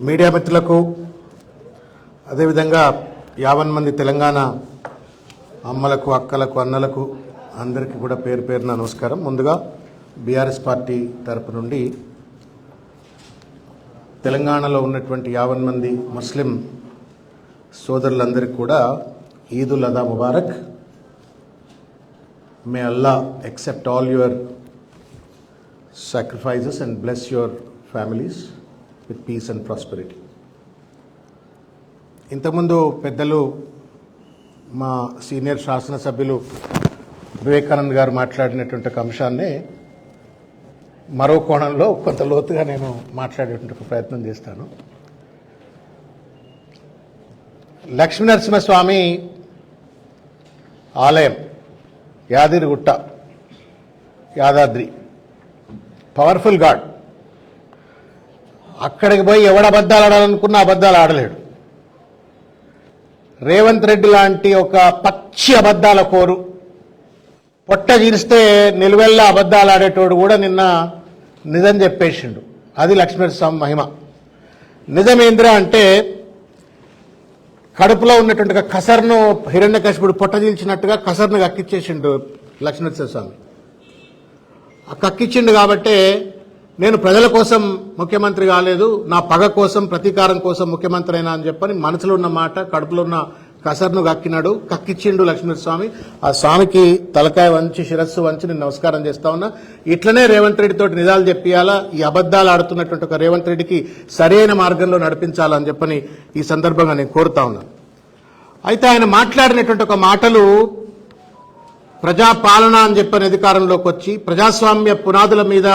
Media మిత్రులకు అదేవిధంగా 50 మంది తెలంగాణ అమ్మలకు అక్కలకు అన్నలకు అందరికీ కూడా పేరు పేరున నమస్కారం. ముందుగా బీఆర్ఎస్ పార్టీ తరపు నుండి తెలంగాణలో ఉన్నటువంటి 50 మంది ముస్లిం సోదరులందరికీ కూడా ఈదుల్ అదా ముబారక్. మే అల్లా accept all your sacrifices and bless your families with peace and prosperity. ఇంతకుముందు పెద్దలు మా సీనియర్ శాసనసభ్యులు వివేకానంద్ గారు మాట్లాడినటువంటి ఒక అంశాన్ని మరో కోణంలో కొంత లోతుగా నేను మాట్లాడేటువంటి ఒక ప్రయత్నం చేస్తాను. లక్ష్మీనరసింహస్వామి ఆలయం యాదగిరిగుట్ట, యాదాద్రి, పవర్ఫుల్ గాడ్. అక్కడికి పోయి ఎవడ అబద్ధాలు ఆడాలనుకున్న అబద్ధాలు ఆడలేడు. రేవంత్ రెడ్డి లాంటి ఒక పచ్చి అబద్ధాల కోరు, పొట్ట చీరిస్తే నిలువెల్లా అబద్ధాలు ఆడేటోడు కూడా నిన్న నిజం చెప్పేసిండు. అది లక్ష్మీనరసింహ మహిమ. నిజమేంద్ర అంటే కడుపులో ఉన్నటువంటి కసర్ను హిరణ్యకశిపుడు పొట్ట చీల్చినట్టుగా కసర్ను కక్కిచ్చేసిండు లక్ష్మీనరసింహస్వామి. ఆ కక్కిచ్చిండు కాబట్టే నేను ప్రజల కోసం ముఖ్యమంత్రి కాలేదు, నా పగ కోసం ప్రతీకారం కోసం ముఖ్యమంత్రి అయినా అని చెప్పని మనసులో ఉన్న మాట కడుపులో ఉన్న కసర్ను కక్కినాడు, కక్కిచ్చిండు లక్ష్మీనరస్వామి. ఆ స్వామికి తలకాయ వంచి శిరస్సు వంచి నేను నమస్కారం చేస్తా ఉన్నా. ఇట్లనే రేవంత్ రెడ్డి తోటి నిజాలు చెప్పియాలా, ఈ అబద్ధాలు ఆడుతున్నటువంటి ఒక రేవంత్ రెడ్డికి సరైన మార్గంలో నడిపించాలని చెప్పని ఈ సందర్భంగా నేను కోరుతా ఉన్నాను. అయితే ఆయన మాట్లాడినటువంటి ఒక మాటలు ప్రజాపాలన అని చెప్పని అధికారంలోకి వచ్చి ప్రజాస్వామ్య పునాదుల మీద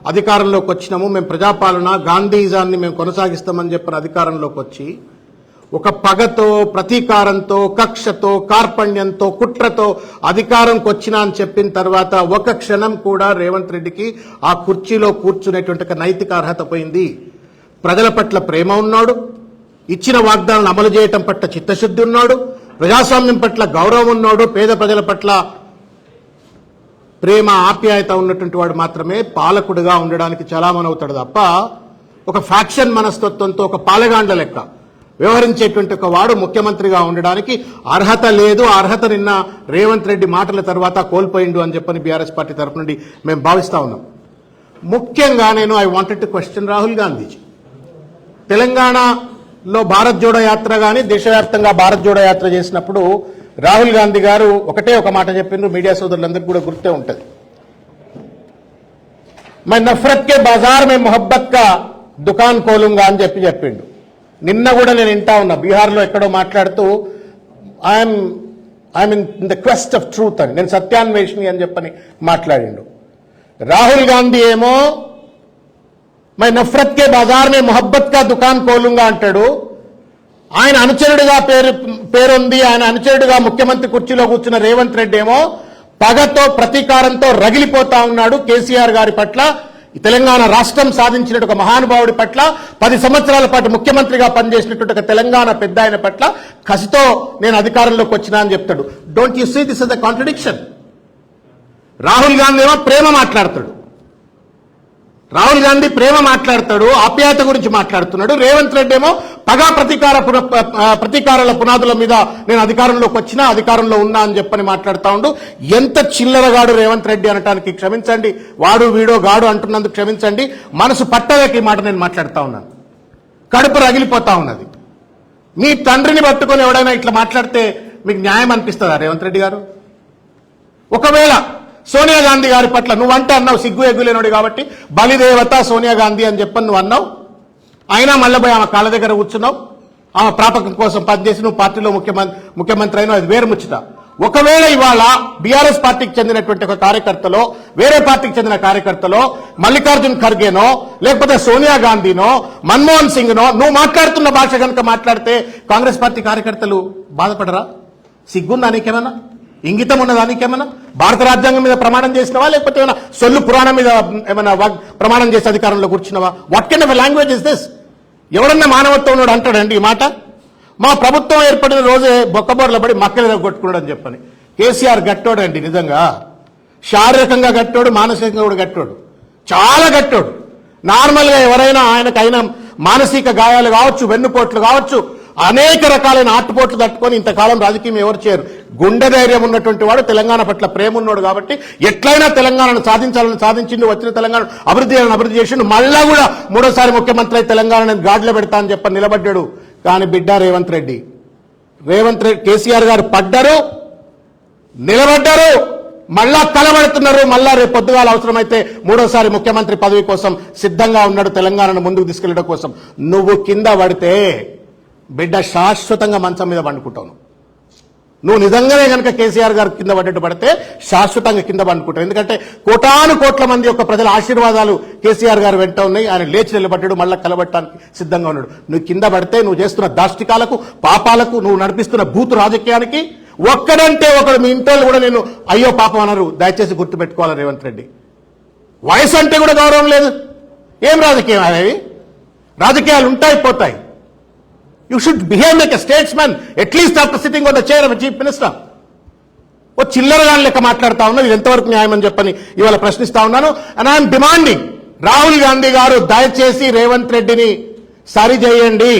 అధికారంలోకి వచ్చినాము, మేము ప్రజాపాలన గాంధీజాన్ని మేము కొనసాగిస్తామని చెప్పిన అధికారంలోకి వచ్చి ఒక పగతో ప్రతీకారంతో కక్షతో కార్పణ్యంతో కుట్రతో అధికారంకి వచ్చినా అని చెప్పిన తర్వాత ఒక క్షణం కూడా రేవంత్ రెడ్డికి ఆ కుర్చీలో కూర్చునేటువంటి నైతిక అర్హత పోయింది. ప్రజల పట్ల ప్రేమ ఉన్నాడు, ఇచ్చిన వాగ్దానాలను అమలు చేయటం పట్ల చిత్తశుద్ధి ఉన్నాడు, ప్రజాస్వామ్యం పట్ల గౌరవం ఉన్నాడు, పేద ప్రజల పట్ల ప్రేమ ఆప్యాయత ఉన్నటువంటి వాడు మాత్రమే పాలకుడిగా ఉండడానికి చలామణవుతాడు తప్ప ఒక ఫ్యాక్షన్ మనస్తత్వంతో ఒక పాలగాండ్ల లెక్క వ్యవహరించేటువంటి ఒక వాడు ముఖ్యమంత్రిగా ఉండడానికి అర్హత లేదు. ఆ అర్హత నిన్న రేవంత్ రెడ్డి మాటల తర్వాత కోల్పోయిండు అని చెప్పని బీఆర్ఎస్ పార్టీ తరఫు నుండి మేము భావిస్తా ఉన్నాం. ముఖ్యంగా నేను I wanted to question Rahul Gandhiji. తెలంగాణలో భారత్ జోడో యాత్ర కానీ దేశవ్యాప్తంగా భారత్ జోడో యాత్ర చేసినప్పుడు రాహుల్ గాంధీ గారు ఒకటే ఒక మాట చెప్పిండ్రు, మీడియా సోదరులందరికీ కూడా గుర్తే ఉంటుంది. మై నఫరత్ కే బాజార్ మే మొహబ్బత్ కా దుకాన్ కోలుంగా అని చెప్పిండు. నిన్న కూడా నేను వింటా ఉన్నా, బీహార్లో ఎక్కడో మాట్లాడుతూ I'm in the quest of truth అని, నేను సత్యాన్వేషిని అని చెప్పని మాట్లాడిండు. రాహుల్ గాంధీ ఏమో మై నఫరత్ కే బాజార్ మే మొహబ్బత్ కా దుకాన్ కోలుంగా అంటాడు. ఆయన అనుచరుడిగా పేరుంది, ఆయన అనుచరుడిగా ముఖ్యమంత్రి కుర్చీలో కూర్చున్న రేవంత్ రెడ్డి ఏమో పగతో ప్రతీకారంతో రగిలిపోతా ఉన్నాడు కేసీఆర్ గారి పట్ల, తెలంగాణ రాష్ట్రం సాధించినట్టు ఒక మహానుభావుడి పట్ల, 10 సంవత్సరాల పాటు ముఖ్యమంత్రిగా పనిచేసినటువంటి ఒక తెలంగాణ పెద్ద ఆయన పట్ల కసితో నేను అధికారంలోకి వచ్చినా అని చెప్తాడు. Don't you see this is the contradiction? Rahul Gandhi ఏమో ప్రేమ మాట్లాడతాడు, రాహుల్ గాంధీ ప్రేమ మాట్లాడతాడు, ఆప్యాయత గురించి మాట్లాడుతున్నాడు. రేవంత్ రెడ్డి ఏమో పగా ప్రతీకారాల పునాదుల మీద నేను అధికారంలోకి వచ్చినా అధికారంలో ఉన్నా అని చెప్పని మాట్లాడుతూ ఉండు. ఎంత చిల్లరగాడు రేవంత్ రెడ్డి అనటానికి క్షమించండి, వాడు వీడో గాడు అంటున్నందుకు క్షమించండి. మనసు పట్టలేక ఈ మాట నేను మాట్లాడుతూ ఉన్నాను. కడుపు రగిలిపోతా ఉన్నది. మీ తండ్రిని పట్టుకొని ఎవడైనా ఇట్లా మాట్లాడితే మీకు న్యాయం అనిపిస్తుందా రేవంత్ రెడ్డి గారు? ఒకవేళ సోనియా గాంధీ గారి పట్ల నువ్వంటే అన్నావు, సిగ్గు ఎగ్గులేనోడు కాబట్టి బలిదేవత సోనియా గాంధీ అని చెప్పని నువ్వు అన్నావు, అయినా మళ్ళీ పోయి ఆమె కాళ్ళ దగ్గర కూర్చున్నావు, ఆమె ప్రాపకం కోసం పనిచేసి నువ్వు పార్టీలో ముఖ్యమంత్రి అయినా అది వేరు ముచ్చట. ఒకవేళ ఇవాళ బీఆర్ఎస్ పార్టీకి చెందినటువంటి ఒక కార్యకర్తలో, వేరే పార్టీకి చెందిన కార్యకర్తలో, మల్లికార్జున్ ఖర్గేనో లేకపోతే సోనియా గాంధీనో మన్మోహన్ సింగ్నో నువ్వు మాట్లాడుతున్న భాష కనుక మాట్లాడితే కాంగ్రెస్ పార్టీ కార్యకర్తలు బాధపడరా? సిగ్గుందా నీకేమన్నా? ఇంగితం ఉన్నదా నీకేమన్నా? భారత రాజ్యాంగం మీద ప్రమాణం చేసినవా లేకపోతే ఏమైనా సొల్లు పురాణం మీద ఏమైనా ప్రమాణం చేసి అధికారంలో కూర్చున్నావా? What kind of language is this? ఎవడన్నా మానవత్వం ఉన్నాడు అంటాడండి ఈ మాట? మా ప్రభుత్వం ఏర్పడిన రోజే బొక్కబోర్ల పడి మక్కలు కొట్టుకున్నాడు అని చెప్పని. కేసీఆర్ గట్టోడు అండి, నిజంగా శారీరకంగా గట్టోడు, మానసికంగా కూడా గట్టోడు, చాలా గట్టోడు. నార్మల్గా ఎవరైనా ఆయనకు అయిన మానసిక గాయాలు కావచ్చు, వెన్నుపోట్లు కావచ్చు, అనేక రకాలైన ఆటుపోట్లు తట్టుకొని ఇంతకాలం రాజకీయం ఎవరు చేయరు. గుండె ధైర్యం ఉన్నటువంటి వాడు, తెలంగాణ పట్ల ప్రేమ ఉన్నాడు కాబట్టి ఎట్లయినా తెలంగాణను సాధించాలని సాధించిండు. వచ్చిన తెలంగాణ అభివృద్ధి చేసిండు. మళ్ళా కూడా మూడోసారి ముఖ్యమంత్రి అయి తెలంగాణని గాడిలో పెడతా అని చెప్పి నిలబడ్డాడు. కానీ బిడ్డ రేవంత్ రెడ్డి కేసీఆర్ గారు పడ్డారు, నిలబడ్డారు, మళ్ళా కలబడుతున్నారు. మళ్ళా రేపు పొద్దుగాల అవసరమైతే మూడోసారి ముఖ్యమంత్రి పదవి కోసం సిద్ధంగా ఉన్నాడు, తెలంగాణను ముందుకు తీసుకెళ్లడం కోసం. నువ్వు కింద పడితే బిడ్డ శాశ్వతంగా మంచం మీద పండుకుంటావు. నువ్వు నిజంగానే కనుక కేసీఆర్ గారు కింద పడ్డట్టు పడితే శాశ్వతంగా కింద పండుకుంటావు. ఎందుకంటే కోట్ల మంది యొక్క ప్రజల ఆశీర్వాదాలు కేసీఆర్ గారు వెంట ఉన్నాయి. ఆయన లేచి నిలబడ్డాడు, మళ్ళా కలబట్టడానికి సిద్ధంగా ఉన్నాడు. నువ్వు కింద పడితే నువ్వు చేస్తున్న దాష్టికాలకు, పాపాలకు, నువ్వు నడిపిస్తున్న బూతు రాజకీయానికి ఒక్కడంటే ఒకడు మీ ఇంట్లో కూడా నేను అయ్యో పాపం అన్నారు. దయచేసి గుర్తుపెట్టుకోవాలి రేవంత్ రెడ్డి. వయసు అంటే కూడా గౌరవం లేదు. ఏం రాజకీయం అనేవి? రాజకీయాలు ఉంటాయి, పోతాయి. You should behave like a statesman at least after sitting on the chair of chief minister. ఓ చిల్లరగాని లెక్క మాట్లాడుతా ఉన్నాను. ఇది ఎంతవరకు న్యాయం అని చెప్పని ఇవాళ ప్రశ్నిస్తా ఉన్నాను. And I'm demanding, Rahul Gandhi garu దయచేసి రేవంత్ రెడ్డిని సరి చేయండి.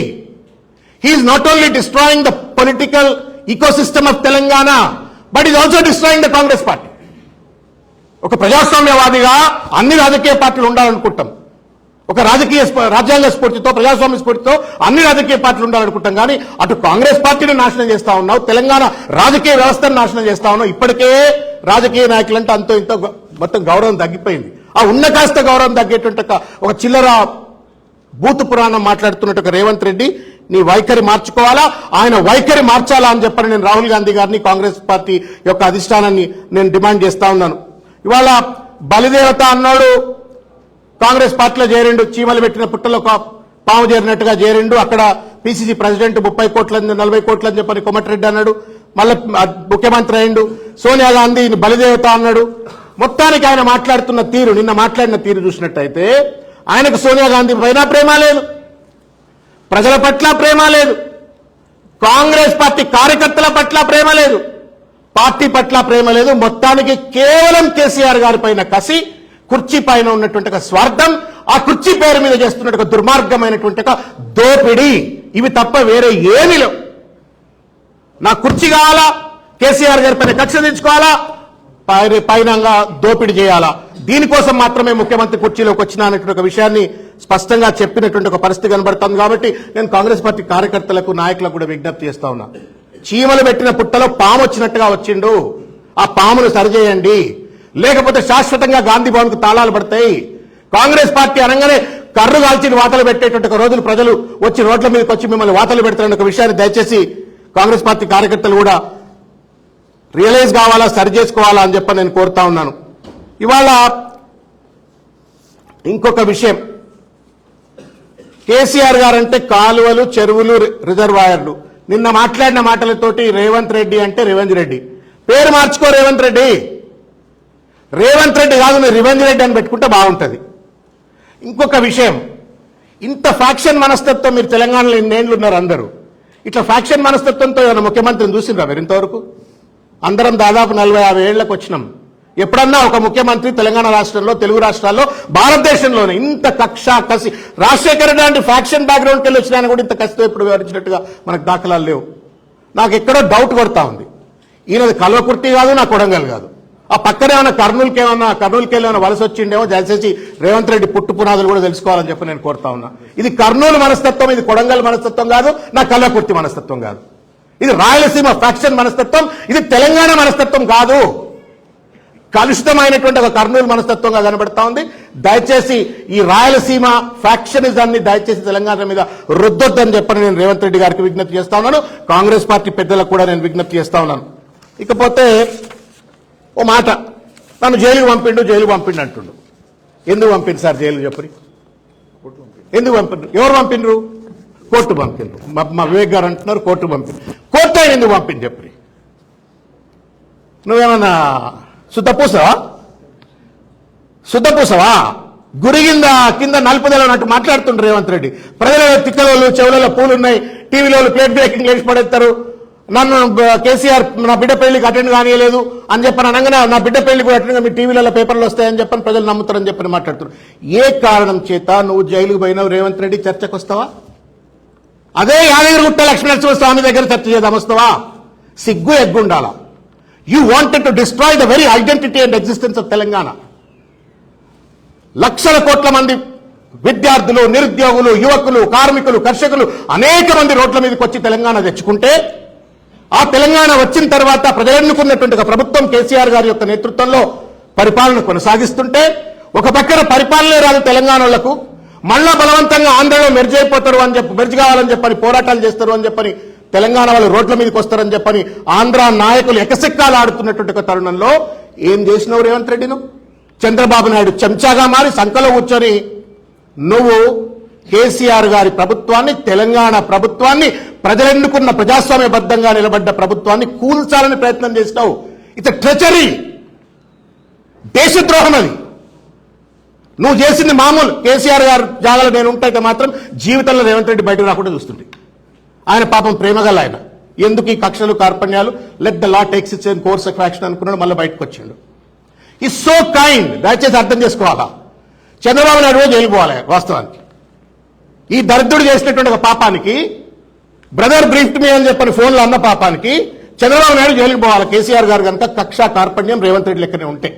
He's not only destroying the political ecosystem of Telangana, but is also destroying the Congress party. ఒక ప్రజాస్వామ్యవాదిగా అన్ని రాజకీయ పార్టీలు ఉండాలనుకుంటాం. ఒక రాజ్యాంగ స్ఫూర్తితో, ప్రజాస్వామ్య స్ఫూర్తితో అన్ని రాజకీయ పార్టీలు ఉండాలనుకుంటాం. కానీ అటు కాంగ్రెస్ పార్టీని నాశనం చేస్తా ఉన్నావు, తెలంగాణ రాజకీయ వ్యవస్థను నాశనం చేస్తా ఉన్నావు. ఇప్పటికే రాజకీయ నాయకులంటే అంతో ఇంతో మొత్తం గౌరవం తగ్గిపోయింది. ఆ ఉన్న కాస్త గౌరవం తగ్గేటువంటి ఒక చిల్లర బూతు పురాణం మాట్లాడుతున్నట్టు రేవంత్ రెడ్డి నీ వైఖరి మార్చుకోవాలా, ఆయన వైఖరి మార్చాలా అని చెప్పని నేను రాహుల్ గాంధీ గారిని, కాంగ్రెస్ పార్టీ యొక్క అధిష్టానాన్ని నేను డిమాండ్ చేస్తా ఉన్నాను. ఇవాళ బలిదేవత అన్నాడు, కాంగ్రెస్ పార్టీలో చేరిండు, చీమలు పెట్టిన పుట్టలో పాము చేరినట్టుగా చేరిండు. అక్కడ పిసిసి ప్రెసిడెంట్ 30 కోట్ల 40 కోట్ల అని చెప్పని కోమటిరెడ్డి అన్నాడు. మళ్ళీ ముఖ్యమంత్రి అయిండు. సోనియా గాంధీ బలిదేవత అన్నాడు. మొత్తానికి ఆయన మాట్లాడుతున్న తీరు, నిన్న మాట్లాడిన తీరు చూసినట్టయితే ఆయనకు సోనియా గాంధీ పైన ప్రేమ లేదు, ప్రజల పట్ల ప్రేమ లేదు, కాంగ్రెస్ పార్టీ కార్యకర్తల పట్ల ప్రేమ లేదు, పార్టీ పట్ల ప్రేమ లేదు. మొత్తానికి కేవలం కేసీఆర్ గారి పైన కసి, కుర్చీ పైన ఉన్నటువంటి ఒక స్వార్థం, ఆ కుర్చీ పేరు మీద చేస్తున్నట్టు ఒక దుర్మార్గమైనటువంటి ఒక దోపిడీ, ఇవి తప్ప వేరే ఏమీ లేవు. నా కుర్చీ కావాలా, కేసీఆర్ గారి పైన కక్ష తెచ్చుకోవాలా, పైన దోపిడీ చేయాలా, దీనికోసం మాత్రమే ముఖ్యమంత్రి కుర్చీలోకి వచ్చిన అనేటువంటి ఒక విషయాన్ని స్పష్టంగా చెప్పినటువంటి ఒక పరిస్థితి కనబడుతుంది. కాబట్టి నేను కాంగ్రెస్ పార్టీ కార్యకర్తలకు, నాయకులకు కూడా విజ్ఞప్తి చేస్తా ఉన్నా. చీమలు పెట్టిన పుట్టలో పాము వచ్చినట్టుగా వచ్చిండు, ఆ పామును సరిచేయండి, లేకపోతే శాశ్వతంగా గాంధీ భవన్ కు తాళాలు పడతాయి. కాంగ్రెస్ పార్టీ అనగానే కర్రు కాల్చి వాతలు పెట్టేటువంటి ఒక రోజులు ప్రజలు వచ్చి రోడ్ల మీదకి వచ్చి మిమ్మల్ని వాతలు పెడతారన్న ఒక విషయాన్ని దయచేసి కాంగ్రెస్ పార్టీ కార్యకర్తలు కూడా రియలైజ్ కావాలా, సరి చేసుకోవాలా అని చెప్పి నేను కోరుతా ఉన్నాను. ఇవాళ ఇంకొక విషయం, కేసీఆర్ గారంటే కాలువలు, చెరువులు, రిజర్వాయర్లు. నిన్న మాట్లాడిన మాటలతోటి రేవంత్ రెడ్డి అంటే రేవంత్ రెడ్డి పేరు మార్చుకో. రేవంత్ రెడ్డి కాదు, మీరు రివెంజ్ రెడ్డి అని పెట్టుకుంటే బాగుంటుంది. ఇంకొక విషయం, ఇంత ఫ్యాక్షన్ మనస్తత్వం మీరు తెలంగాణలో ఇన్నేళ్లు ఉన్నారు అందరూ. ఇట్లా ఫ్యాక్షన్ మనస్తత్వంతో ఏమైనా ముఖ్యమంత్రిని చూసిండ్రా మీరు ఇంతవరకు? అందరం దాదాపు 40-50 ఏళ్లకు వచ్చినాం. ఎప్పుడన్నా ఒక ముఖ్యమంత్రి తెలంగాణ రాష్ట్రంలో, తెలుగు రాష్ట్రాల్లో, భారతదేశంలోనే ఇంత కసి, రాజశేఖర రెడ్డి లాంటి ఫ్యాక్షన్ బ్యాక్గ్రౌండ్కి వెళ్ళి వచ్చినా కూడా ఇంత కసితో ఇప్పుడు వివరించినట్టుగా మనకు దాఖలాలు లేవు. నాకు ఎక్కడో డౌట్ కొడతా ఉంది. ఈయనది కల్వకుర్తి కాదు, నా కొడంగల్ కాదు. ఆ పక్కనే ఏమన్నా కర్నూలుకి ఏమైనా వలస వచ్చిండేమో. దయచేసి రేవంత్ రెడ్డి పుట్టు పునాదులు కూడా తెలుసుకోవాలని చెప్పి నేను కోరుతా ఉన్నా. ఇది కర్నూలు మనస్తత్వం, ఇది కొడంగల్ మనస్తత్వం కాదు, నా కల్వకుర్తి మనస్తత్వం కాదు. ఇది రాయలసీమ ఫ్యాక్షన్ మనస్తత్వం, ఇది తెలంగాణ మనస్తత్వం కాదు. కలుషితమైనటువంటి ఒక కర్నూలు మనస్తత్వంగా కనబడతా ఉంది. దయచేసి ఈ రాయలసీమ ఫ్యాక్షనిజాన్ని దయచేసి తెలంగాణ మీద రుద్దొద్దని చెప్పని నేను రేవంత్ రెడ్డి గారికి విజ్ఞప్తి చేస్తా ఉన్నాను. కాంగ్రెస్ పార్టీ పెద్దలకు కూడా నేను విజ్ఞప్తి చేస్తా ఉన్నాను. ఇకపోతే ఓ మాట, నన్ను జైలుకు పంపిండు అంటుండు. ఎందుకు పంపిండు సార్ జైలు చెప్పరి? ఎందుకు పంపిండ్రు? ఎవరు పంపిండ్రు? కోర్టు పంపిండ్రు. మా వివేక్ గారు అంటున్నారు కోర్టు పంపిండు. కోర్టు ఆయన ఎందుకు పంపింది చెప్పరి? నువ్వేమన్నా శుద్ధపూసవా? గురి కింద నలుపుదలన్నట్టు మాట్లాడుతుండ్రు రేవంత్ రెడ్డి. ప్రజల తిక్కలలో చెవులలో పూలున్నాయి, టీవీలో ప్లేట్ బ్రేకింగ్ లేచి పడేస్తారు, నన్ను కేసీఆర్ నా బిడ్డ పెళ్లికి అటెండ్ కానియలేదు అని చెప్పని అనగానే నా బిడ్డ పెళ్లికి అటెండ్ మీ టీవీలలో పేపర్లు వస్తాయని చెప్పని ప్రజలు నమ్ముతారని చెప్పని మాట్లాడుతున్నారు. ఏ కారణం చేత నువ్వు జైలుకు పోయినావు రేవంత్ రెడ్డి చర్చకు వస్తావా? అదే యాదగిరిగుట్ట లక్ష్మీనరసింహస్వామి దగ్గర చర్చ చేద్దాం వస్తావా? సిగ్గు ఎగ్గుండాలా? You wanted to destroy the very identity and existence of Telangana. లక్షల కోట్ల మంది విద్యార్థులు, నిరుద్యోగులు, యువకులు, కార్మికులు, కర్షకులు అనేక మంది రోడ్ల మీదకి వచ్చి తెలంగాణ తెచ్చుకుంటే, ఆ తెలంగాణ వచ్చిన తర్వాత ప్రజలెన్నుకున్నటువంటి ఒక ప్రభుత్వం కేసీఆర్ గారి యొక్క నేతృత్వంలో పరిపాలన కొనసాగిస్తుంటే, ఒక పక్కన పరిపాలనే రాదు తెలంగాణలకు, మళ్ళా బలవంతంగా ఆంధ్రలో మెర్జ్ అయిపోతారు అని చెప్పి, మెర్జ్ కావాలని చెప్పని పోరాటాలు చేస్తారు అని చెప్పని తెలంగాణ వాళ్ళు రోడ్ల మీదకి వస్తారని చెప్పని ఆంధ్ర నాయకులు ఎకసెక్కాలు ఆడుతున్నటువంటి ఒక తరుణంలో ఏం చేసినావు రేవంత్ రెడ్డిను? చంద్రబాబు నాయుడు చెంచాగా మారి సంకలో కూర్చొని నువ్వు కేసీఆర్ గారి ప్రభుత్వాన్ని, తెలంగాణ ప్రభుత్వాన్ని, ప్రజలెన్నుకున్న ప్రజాస్వామ్యబద్ధంగా నిలబడ్డ ప్రభుత్వాన్ని కూల్చాలని ప్రయత్నం చేసినావు. ఇట్స్ ట్రెచరీ, దేశద్రోహం. అది నువ్వు చేసింది మామూలు. కేసీఆర్ గారు జాగాలో నేను ఉంటే మాత్రం జీవితంలో రేవంత్ రెడ్డి బయటకు రాకుండా చూస్తుంటే. ఆయన పాపం ప్రేమగల ఆయన, ఎందుకు ఈ కక్షలు కార్పణ్యాలు, let the law takes its own course of action అనుకున్నాడు, మళ్ళీ బయటకు వచ్చిండు. ఈ సో కైండ్. దయచేసి అర్థం చేసుకోవాలా. చంద్రబాబు నాయుడు రోజు వెళ్ళిపోవాలి. వాస్తవానికి ఈ దరిద్రుడు చేసినటువంటి ఒక పాపానికి, బ్రదర్ బ్రీఫ్డ్ మీ అని చెప్పని ఫోన్లో అన్న పాపానికి చంద్రబాబు నాయుడు జైలుకు పోవాలి. కేసీఆర్ గారు కనుక కక్ష కార్పణ్యం రేవంత్ రెడ్డి లెక్కనే ఉంటే,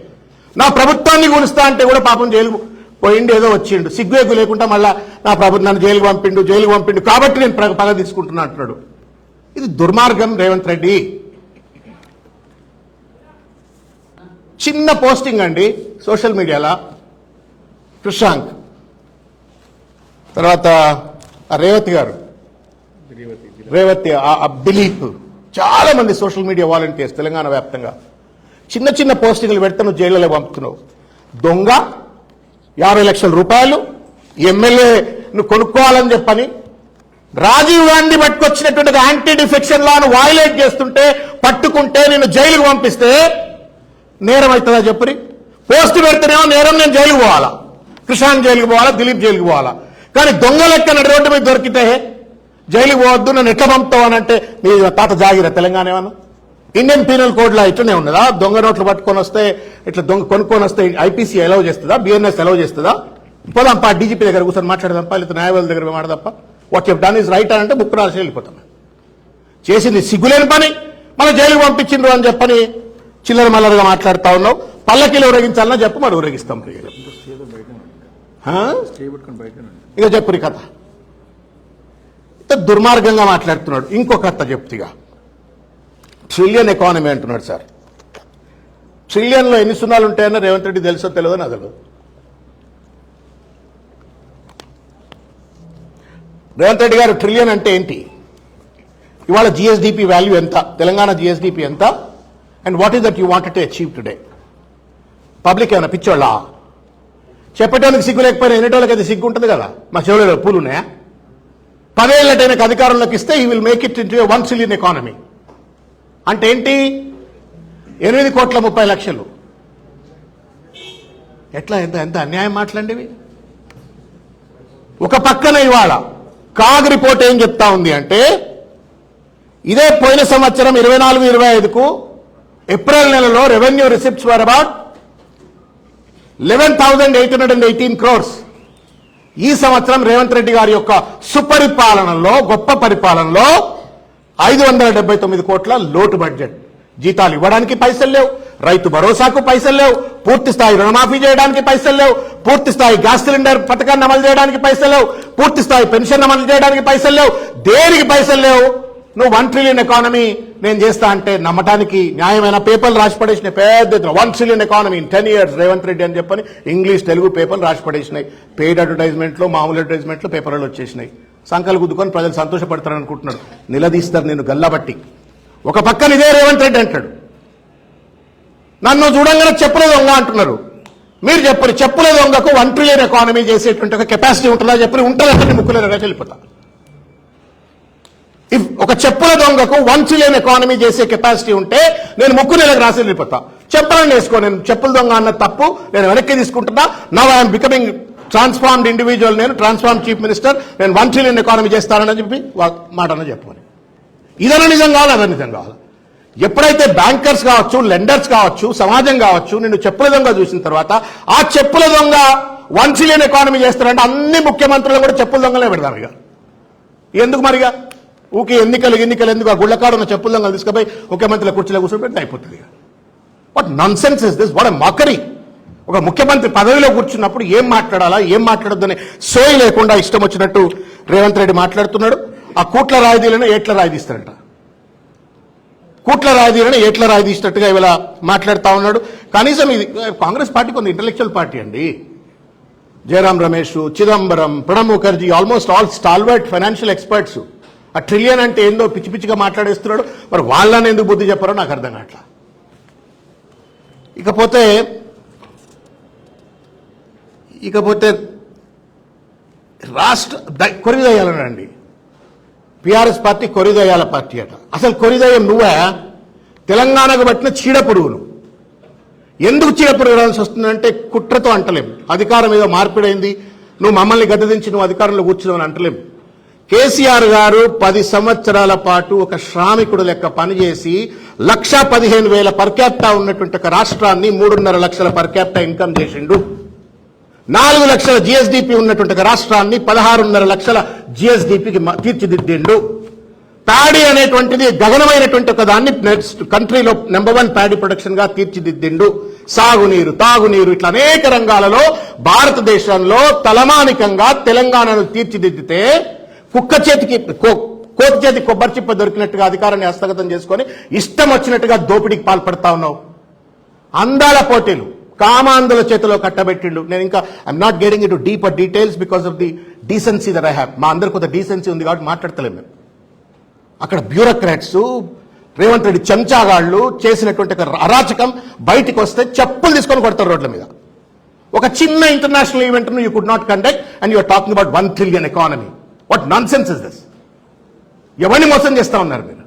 నా ప్రభుత్వాన్ని కూలుస్తా అంటే కూడా పాపం జైలుకు పోయిండు, ఏదో వచ్చిండు, సిగ్గు లేకుండా మళ్ళా నా ప్రభుత్వం నన్ను జైలుకు పంపిండు కాబట్టి నేను పగ తీసుకుంటున్నా అంటున్నాడు. ఇది దుర్మార్గం రేవంత్ రెడ్డి. చిన్న పోస్టింగ్ అండి సోషల్ మీడియాలో, కృషాంక్ తర్వాత రేవతి గారు, రేవతి దిలీప్, చాలా మంది సోషల్ మీడియా వాలంటీర్స్ తెలంగాణ వ్యాప్తంగా చిన్న చిన్న పోస్టింగ్లు పెడితే నువ్వు జైల్లో పంపుతున్నావు. దొంగ, 50 లక్షల రూపాయలు ఎమ్మెల్యేను కొనుక్కోవాలని చెప్పని రాజీవ్ గాంధీ పట్టుకొచ్చినటువంటి యాంటీ డిఫెక్షన్ లాను వయలేట్ చేస్తుంటే పట్టుకుంటే నిన్ను జైలుకు పంపిస్తే నేరం అవుతుందా చెప్పురి? పోస్ట్ పెడితేనేమో నేరం, నేను జైలుకు పోవాలా, కృషాంక్ జైలుకు పోవాలా, దిలీప్ జైలుకు పోవాలా. కానీ దొంగ లెక్క నడి రోడ్డు మీద దొరికితే జైలుకు పోవద్దు, నన్ను ఎట్లా పంపుతావు అని అంటే నీ తాత జాగిరా తెలంగాణ ఏమన్నా? ఇండియన్ పీనల్ కోడ్లో ఇట్లనే ఉన్నదా? దొంగ నోట్లు పట్టుకొని వస్తే, ఇట్లా దొంగ కొనుక్కొని వస్తే ఐపీసీ అలౌ చేస్తుందా? బిఎన్ఎస్ అలౌ చేస్తుందా? పోదాంపా డీజీపీ దగ్గర కూర్చొని మాట్లాడదాంపా, లేదా న్యాయవాదుల దగ్గర మాట్లాడదాంపా. What you done is right అని అంటే బుక్ రాసి వెళ్ళిపోతాం. చేసింది సిగ్గులేని పని, మన జైలుకు పంపించిండ్రు అని చెప్పని చిల్లర మల్లరగా మాట్లాడుతా ఉన్నావు. పల్లకిలో ఊరేగించాలన్నా చెప్పు, మరి ఊరేగిస్తాం. ఇక చెప్పు కథ. ఇంత దుర్మార్గంగా మాట్లాడుతున్నాడు. ఇంకో కథ చెప్తిగా, ట్రిలియన్ ఎకానమీ అంటున్నాడు. సార్, ట్రిలియన్లో ఎన్ని సున్నాలు ఉంటాయన్నా రేవంత్ రెడ్డి తెలుసో తెలియదో నాకు తెలియదు. రేవంత్ రెడ్డి గారు ట్రిలియన్ అంటే ఏంటి? ఇవాళ జిఎస్డిపి వాల్యూ ఎంత, తెలంగాణ జిఎస్డిపి ఎంత, and what is that you wanted to achieve today? Public ఏమైనా పిచ్చోళ్ళ? చెప్పేటోళ్ళకి సిగ్గు లేకపోయినా ఎన్నిటోళ్ళకి అయితే సిగ్గు ఉంటుంది కదా. మా చెవులలో పూలు ఉన్నాయా? 10 ఏళ్ళటైనకి అధికారంలోకి ఇస్తే ఈ will make it into 1 trillion economy. అంటే ఏంటి? 8,30,00,000. ఎట్లా? ఎంత ఎంత అన్యాయం మాట్లాడేవి. ఒక పక్కన ఇవాళ కాగ్ రిపోర్ట్ ఏం చెప్తా ఉంది అంటే, ఇదే పోయిన సంవత్సరం 24-25కు ఏప్రిల్ నెలలో revenue receipts were about 11,818 crores. ఈ సంవత్సరం రేవంత్ రెడ్డి గారి యొక్క సుపరిపాలనలో, గొప్ప పరిపాలనలో 579 కోట్ల లోటు బడ్జెట్. జీతాలు ఇవ్వడానికి పైసలు లేవు, రైతు భరోసాకు పైసలు లేవు, పూర్తి స్థాయి రుణమాఫీ చేయడానికి పైసలు లేవు, పూర్తి స్థాయి గ్యాస్ సిలిండర్ పథకాన్ని అమలు చేయడానికి పైసలు లేవు, పూర్తి స్థాయి పెన్షన్ అమలు చేయడానికి పైసలు లేవు, దేనికి పైసలు లేవు. నువ్వు 1 ట్రిలియన్ ఎకానమీ నేను చేస్తా అంటే నమ్మటానికి న్యాయమైన పేపర్లు రాసి పడేసినాయి. పెద్ద 1 trillion economy in 10 years Revanth Reddy అని చెప్పని ఇంగ్లీష్ తెలుగు పేపర్లు రాసి పడేసినాయి. పెయిడ్ అడ్వర్టైజ్మెంట్లు, మామూలు అడ్వర్టైజ్మెంట్లు పేపర్లు వచ్చేసినాయి. సంకలు గుద్దుకొని ప్రజలు సంతోషపడతారని అనుకుంటున్నారు. నిలదీస్తారు నేను గల్లబట్టి. ఒక పక్కన ఇదే రేవంత్ రెడ్డి అంటాడు, నన్ను చూడంగానే చెప్పుల దొంగ అంటున్నారు. మీరు చెప్పరు, చెప్పుల దొంగకు 1 ట్రిలియన్ ఎకానమీ చేసేటువంటి ఒక కెపాసిటీ ఉంటుందా? చెప్పి ఉంటుందంటే ముక్కులే వెళ్ళిపోతా. ఒక చెప్పుల దొంగకు 1 ట్రిలియన్ ఎకానమీ చేసే కెపాసిటీ ఉంటే నేను ముక్కు నెలకు రాసి వెళ్ళిపోతా. చెప్పాలని వేసుకో, నేను చెప్పుల దొంగ అన్న తప్పు నేను వెనక్కి తీసుకుంటున్నా. Now I'm becoming transformed individual, నేను ట్రాన్స్ఫార్మ్ చీఫ్ మినిస్టర్, నేను 1 ట్రిలియన్ ఎకానమీ చేస్తానని చెప్పి మాట అన్న చెప్పమని. ఇదన నిజం కావాలి, అదన నిజం కావాలి. ఎప్పుడైతే బ్యాంకర్స్ కావచ్చు, లెండర్స్ కావచ్చు, సమాజం కావచ్చు నిన్ను చెప్పుల దొంగ చూసిన తర్వాత ఆ చెప్పుల దొంగ 1 ట్రిలియన్ ఎకానమీ చేస్తారంటే అన్ని ముఖ్యమంత్రులు కూడా చెప్పుల దొంగలే పెడతారు. ఇక ఎందుకు మరిగా ఊకే ఎన్నికలు ఎందుకు? ఆ గుళ్ళకాడు ఉన్న చెప్పుల దొంగలు తీసుకుపోయి ముఖ్యమంత్రుల కుర్చీలో కూర్చోబెట్టి అయిపోతుంది. What nonsense is this? What a mockery! ఒక ముఖ్యమంత్రి పదవిలో కూర్చున్నప్పుడు ఏం మాట్లాడాలా, ఏం మాట్లాడొద్దని సోయి లేకుండా ఇష్టం వచ్చినట్టు రేవంత్ రెడ్డి మాట్లాడుతున్నాడు. ఆ కూట్ల రాయిదీలను ఏట్ల రాయిదీస్తారంట. కూట్ల రాయిదీలను ఏట్ల రాయిదీసినట్టుగా ఇవాళ మాట్లాడుతూ ఉన్నాడు. కనీసం ఇది కాంగ్రెస్ పార్టీ కొన్ని ఇంటలెక్చువల్ పార్టీ అండి. Jairam Ramesh, Chidambaram, Pranab Mukherjee, almost all stalwart financial experts. ఆ ట్రిలియన్ అంటే ఏందో పిచ్చి పిచ్చిగా మాట్లాడేస్తున్నాడు. మరి వాళ్ళని ఎందుకు బుద్ధి చెప్పారో నాకు అర్థం కావట్లా. ఇకపోతే రాష్ట్ర కొరిదయ్యాలనండి. టీఆర్ఎస్ పార్టీ కొరిదయ్యాల పార్టీ అట. అసలు కొరిదయ్యం నువ్వే? తెలంగాణకు పట్టిన చీడపురుగును. ఎందుకు చీడపురుగు రావాల్సి వస్తుందంటే కుట్రతో అంటలేం. అధికారం ఏదో మార్పిడైంది, నువ్వు మమ్మల్ని గద్దదించి నువ్వు అధికారంలో కూర్చున్నావని అంటలేం. కేసీఆర్ గారు 10 సంవత్సరాల పాటు ఒక శ్రామికుడు లెక్క పనిచేసి 1,15,000 పర్ క్యాపిటా ఉన్నటువంటి ఒక రాష్ట్రాన్ని 3.5 లక్షల పర్ క్యాపిటా ఇన్కమ్ చేసిండు. 4 లక్షల జిఎస్డిపి ఉన్నటువంటి ఒక రాష్ట్రాన్ని 16.5 లక్షల జిఎస్డిపికి తీర్చిదిద్దిండు. ప్యాడీ అనేటువంటిది గగనమైనటువంటి ఒక దాన్ని నెక్స్ట్ కంట్రీలో #1 ప్యాడీ ప్రొడక్షన్ గా తీర్చిదిద్దిండు. సాగునీరు, తాగునీరు, ఇట్లా అనేక రంగాలలో భారతదేశంలో తలమానికంగా తెలంగాణను తీర్చిదిద్దితే కోతి చేతికి కొబ్బరి చిప్ప దొరికినట్టుగా అధికారాన్ని హస్తగతం చేసుకొని ఇష్టం వచ్చినట్టుగా దోపిడీకి పాల్పడతా ఉన్నావు. అందాల పోటీలు కామాంధుల చేతిలో కట్టబెట్టిండు. నేను ఇంకా I'm not getting in to deeper details because of the decency that I have. మా అందరికి కొంత డీసెన్సీ ఉంది కాబట్టి మాట్లాడతలేము మేము. అక్కడ బ్యూరోక్రాట్స్, రేవంత్ రెడ్డి చెంచాగాళ్లు చేసినటువంటి అరాచకం బయటికి వస్తే చెప్పులు తీసుకొని కొడతారు రోడ్ల మీద. ఒక చిన్న ఇంటర్నేషనల్ ఈవెంట్ ను you could not conduct and you're talking about 1 trillion economy. What nonsense is this? ఎవరిని మోసం చేస్తా ఉన్నారు మీరు?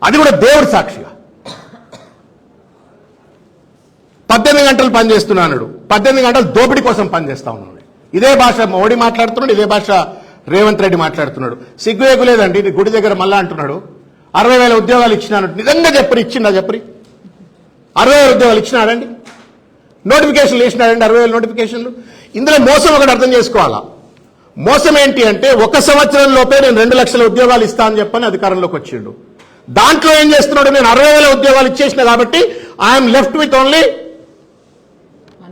అది కూడా దేవుడి సాక్షిగా. 18 గంటలు పనిచేస్తున్నాడు, 18 గంటలు దోపిడీ కోసం పనిచేస్తా ఉన్నాడు. ఇదే భాష మోడీ మాట్లాడుతున్నాడు, ఇదే భాష రేవంత్ రెడ్డి మాట్లాడుతున్నాడు. సిగ్గులేకు లేదండి. గుడి దగ్గర మళ్ళా అంటున్నాడు 60,000 ఉద్యోగాలు ఇచ్చినాడు. నిజంగా ఇచ్చిందా? 60,000 ఉద్యోగాలు ఇచ్చినాడండి? నోటిఫికేషన్లు వేసినాడండి? 60,000 నోటిఫికేషన్లు. ఇందులో మోసం ఒకటి అర్థం చేసుకోవాలా. మోసం ఏంటి అంటే 1 సంవత్సరం లోపే నేను 2 లక్షల ఉద్యోగాలు ఇస్తా అని చెప్పని అధికారంలోకి వచ్చిండు. దాంట్లో ఏం చేస్తున్నాడు? నేను 60,000 ఉద్యోగాలు ఇచ్చేసిన కాబట్టి ఐఎమ్ లెఫ్ట్ విత్ ఓన్లీ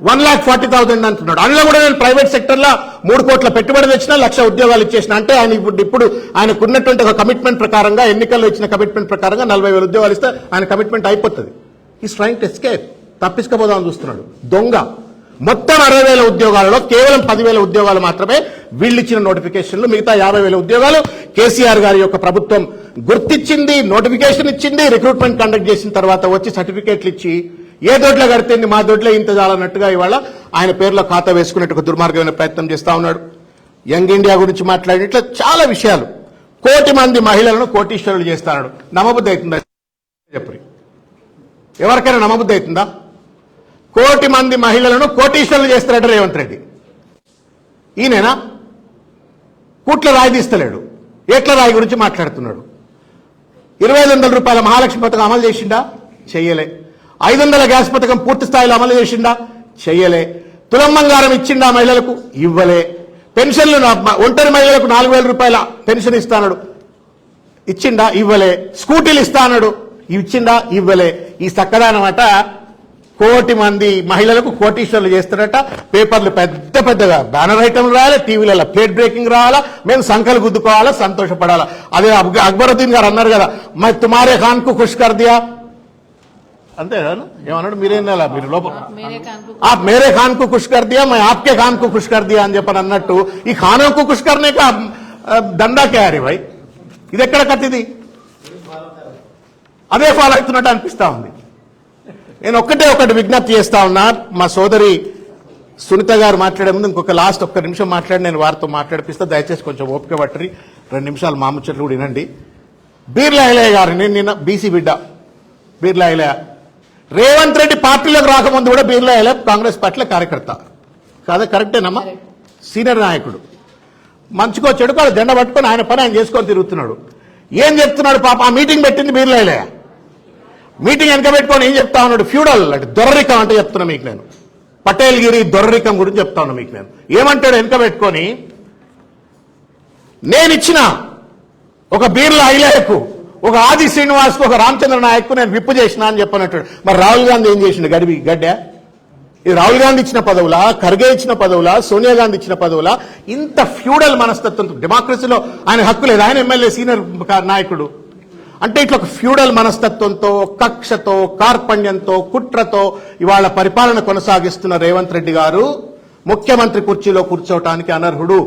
1,40,000 అంటున్నాడు. అందులో కూడా నేను ప్రైవేట్ సెక్టర్ లో 3 కోట్ల పెట్టుబడి తెచ్చిన 1,00,000 ఉద్యోగాలు ఇచ్చేసిన. అంటే ఆయన ఇప్పుడు ఆయనకున్నటువంటి ఒక కమిట్మెంట్ ప్రకారంగా, ఎన్నికల్లో ఇచ్చిన కమిట్మెంట్ ప్రకారంగా 40,000 ఉద్యోగాలు ఇస్తే ఆయన కమిట్మెంట్ అయిపోతుంది. Is trying to escape. తప్పించుకోపోదామని చూస్తున్నాడు. దొంగ. మొత్తం 60,000 ఉద్యోగాలలో కేవలం 10,000 ఉద్యోగాలు మాత్రమే వీళ్ళు ఇచ్చిన నోటిఫికేషన్లు. మిగతా 50,000 ఉద్యోగాలు కేసీఆర్ గారి యొక్క ప్రభుత్వం గుర్తించింది, నోటిఫికేషన్ ఇచ్చింది. రిక్రూట్మెంట్ కండక్ట్ చేసిన తర్వాత వచ్చి సర్టిఫికేట్లు ఇచ్చి ఏ దొడ్లో కడితేంది మా దొడ్లో ఇంత చాలన్నట్టుగా ఇవాళ ఆయన పేరులో ఖాతా వేసుకున్నట్టు దుర్మార్గమైన ప్రయత్నం చేస్తా ఉన్నాడు. యంగ్ ఇండియా గురించి మాట్లాడి ఇట్లా చాలా విషయాలు. 1 కోటి మంది మహిళలను కోటీశ్వరులు చేస్తాడు. నమ్మబుద్ధి అవుతుందా? చెప్పి ఎవరికైనా నమ్మబుద్ధి అవుతుందా? 1 కోటి మంది మహిళలను కోటీశ్వరులు చేస్తారట రేవంత్ రెడ్డి. ఈయనేనా? కూట్ల రాయి తీస్తలేడు, ఏట్ల రాయి గురించి మాట్లాడుతున్నాడు. 2,500 రూపాయల మహాలక్ష్మి పథకం అమలు చేసిండా? చెయ్యలే. 500 గ్యాస్ పథకం పూర్తి స్థాయిలో అమలు చేసిండా? చెయ్యలే. తులం బంగారం ఇచ్చిండా మహిళలకు? ఇవ్వలే. పెన్షన్లు ఒంటరి మహిళలకు 4,000 రూపాయల పెన్షన్ ఇస్తాడు, ఇచ్చిండా? ఇవ్వలే. స్కూటీలు ఇస్తాడు, ఇచ్చిండా? ఇవ్వలే. ఈ చక్కదానమాట 1 కోటి మంది మహిళలకు కోటీశ్వరులు చేస్తారట. పేపర్లు పెద్ద పెద్దగా బ్యానర్ ఐటమ్లు రాయాలి, టీవీలలో ప్లేట్ బ్రేకింగ్ రావాలా, మేము సంఖ్యలు గుద్దుకోవాలా, సంతోషపడాలా. అదే అక్బరుద్దీన్ గారు అన్నారు కదా, మై తుమారే ఖాన్ కు ఖుష్ కర్ దియా. అంతే కదా? ఏమన్నాడు? మీరేం మీరు లోపల आप मेरे खान को खुश कर दिया, मैं आपके खान को खुश कर दिया అని చెప్పని అన్నట్టు ఈ ఖానం కు ఖుష్ కర్నే కా దండా క్యారీ భాయ్. ఇది ఎక్కడ కత్తిది? అదే ఫాలో అవుతున్నట్టు అనిపిస్తా ఉంది. నేను ఒకటి విజ్ఞప్తి చేస్తా ఉన్నా. మా సోదరి సునీత గారు మాట్లాడే ముందు ఇంకొక లాస్ట్ 1 నిమిషం మాట్లాడి నేను వారితో మాట్లాడిపిస్తా. దయచేసి కొంచెం ఓపిక పట్టరి. 2 నిమిషాలు మా ముచ్చట్లు కూడా వినండి. బీర్లా ఐలయ్య గారు, నేను నిన్న బీసీ బిడ్డ బీర్లా ఐలయ్య, రేవంత్ రెడ్డి పార్టీలోకి రాకముందు కూడా బీర్లా ఐలయ్య కాంగ్రెస్ పార్టీలో కార్యకర్త కాదా? కరెక్టేనమ్మా? సీనియర్ నాయకుడు. మంచికో చెడుకో దండ పట్టుకొని ఆయన పని ఆయన చేసుకొని తిరుగుతున్నాడు. ఏం చెప్తున్నాడు పాప? ఆ మీటింగ్ పెట్టింది బీర్లైలే. మీటింగ్ వెనక పెట్టుకొని ఏం చెప్తా ఉన్నాడు? ఫ్యూడల్ అంటే దొరరికం అంటే చెప్తున్నా మీకు నేను. పటేల్గిరి దొరరికం గురించి చెప్తా ఉన్నా మీకు నేను. ఏమంటాడు వెనక పెట్టుకొని? నేనిచ్చిన ఒక బీర్ల ఐలయ్యకు, ఒక ఆది శ్రీనివాస్కు, ఒక రామచంద్ర నాయక్కు నేను విప్పు చేసిన అని చెప్పనట్టాడు. మరి రాహుల్ గాంధీ ఏం చేసిండు? గడ్డ. ఇది రాహుల్ గాంధీ ఇచ్చిన పదవులా, ఖర్గే ఇచ్చిన పదవులా, సోనియా గాంధీ ఇచ్చిన పదవులా? ఇంత ఫ్యూడల్ మనస్తత్వం. డెమోక్రసీలో ఆయన హక్కు లేదు, ఆయన ఎమ్మెల్యే సీనియర్ నాయకుడు. అంటే ఇట్లా ఒక ఫ్యూడల్ మనస్తత్వంతో, కక్షతో, కార్పణ్యంతో, కుట్రతో ఇవాళ పరిపాలన కొనసాగిస్తున్న రేవంత్ రెడ్డి గారు ముఖ్యమంత్రి కుర్చీలో కూర్చోవటానికి అనర్హుడు.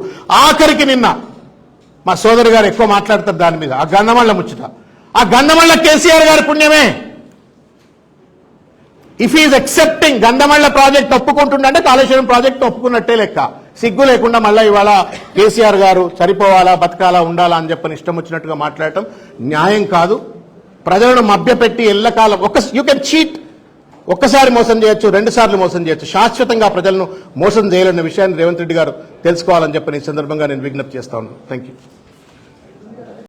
ఆఖరికి నిన్న మా సోదరు గారు ఎక్కువ మాట్లాడతారు దాని మీద, ఆ గంధమళ్ళ ముచ్చట. ఆ గంధమళ్ళ కేసీఆర్ గారి పుణ్యమే. If is accepting Gandhamalla project ఒప్పుకుంటుండే కాళేశ్వరం ప్రాజెక్ట్ ఒప్పుకున్నట్టే లెక్క. సిగ్గు లేకుండా మళ్ళీ ఇవాళ కేసీఆర్ గారు సరిపోవాలా, బతకాలా, ఉండాలా అని చెప్పని ఇష్టం వచ్చినట్టుగా మాట్లాడటం న్యాయం కాదు. ప్రజలను మభ్యపెట్టి ఎల్లకాలం యూ కెన్ చీట్. ఒక్కసారి మోసం చేయొచ్చు, 2 సార్లు మోసం చేయొచ్చు. శాశ్వతంగా ప్రజలను మోసం చేయాలన్న విషయాన్ని రేవంత్ రెడ్డి గారు తెలుసుకోవాలని చెప్పని ఈ సందర్భంగా నేను విజ్ఞప్తి చేస్తా ఉన్నాను. Thank you.